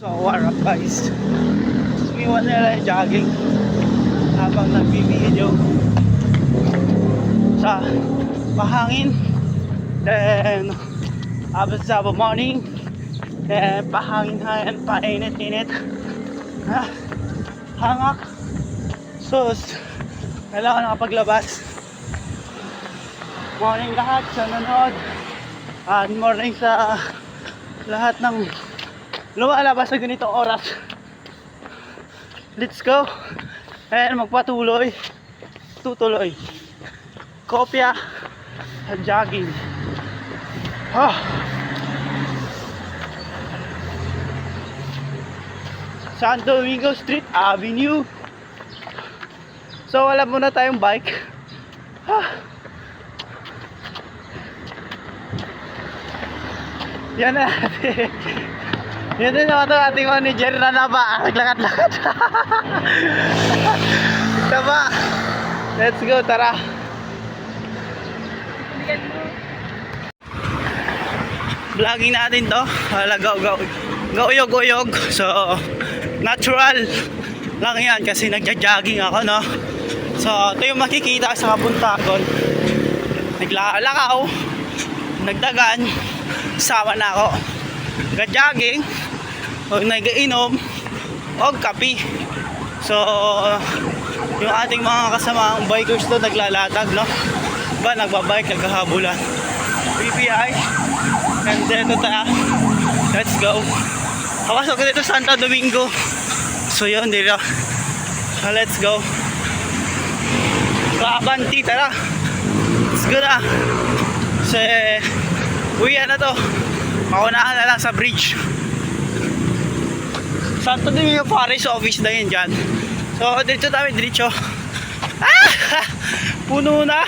So what up guys, sumiwan nila yung jogging habang nagbibideo sa mahangin. Then habang sa morning, then pahangin-hangin, painit-init, hangak. Sus, kailangan nakapaglabas. Morning lahat sa nanood, and morning sa lahat ng lumalabas sa ganitong oras. Let's go and magpatuloy, tutuloy kopya sa jogging. Santo Domingo Street Avenue. So wala muna tayong bike. Yan na natin. Yan din naman ito ating manager na naba. Naglakad-lakad. Ito ba? Let's go, tara. Vlogging natin to. Gauyog-uyog. So, natural lang yan kasi nagja-jogging ako, no? So, ito yung makikita sa Kabuntagon. Naglalakaw, nagdagan, sama na ako. Nag-jogging, o nag-inom, o kape. So, yung ating mga kasamang bikers to naglalatag, no? Ba, nagbabike, nagkahabulan. PPI, and then ito tayo. Let's go. Kapasok ko dito Santo Domingo. So yun, dito. Let's go. Abanti, tara. Let's go na. Kasi, uwian na to. Maunahan na lang sa bridge. Santo Domingo Parish Office na yun dyan. So, dito tayo, diretso. Puno na.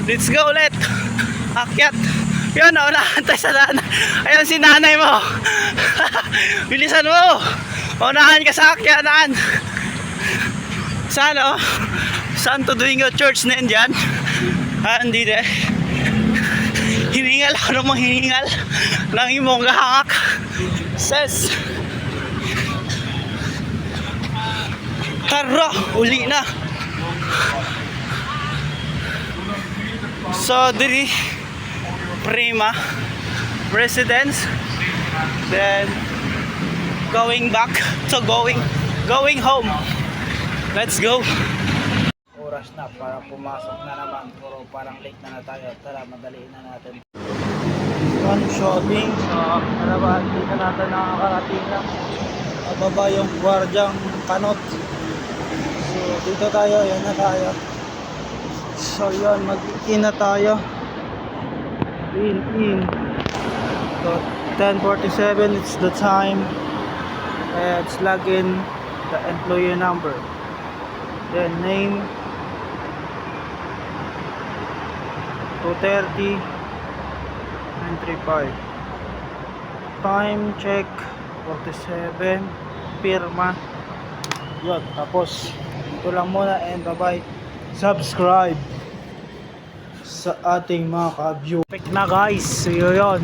Let's go ulit. Akyat. Yun, naunahan tayo sa daan. Ayun si nanay mo. Bilisan mo. Unahan ka sa akyatan. Saan, oh? Santo Domingo Church na yun dyan. Hindi de. Hiningal ako namang hiningal ng imong gahangak. Ses. Tara, uli na. So, diri Prima residence. Then going back to going home. Let's go. Oras na para pumasok na naman, pero parang late na tayo. Tara, madaliin na natin. One shopping. So, tara, dito natin nakakarating na. Mababa yung gwardyang kanot. So, dito tayo, yan na tayo. So, yun, mag-in na tayo. In. So, 10:47, it's the time. Let's log in the employee number. Then name 2:30 935. Time check 47. Pirma. Yun, tapos ito lang muna and bye bye. Subscribe sa ating mga ka-view. Pick na guys, so yun.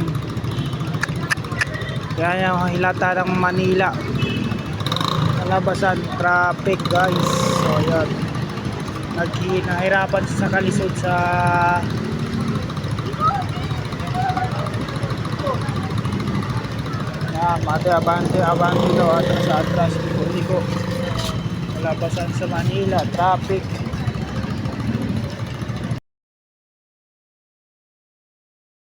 Yan yung hilata ng Manila. Nalabasan, traffic guys. So yun. Nahirapan sa kalisod sa mate abante daw at sa atras liko. Nalabasan sa Manila, traffic.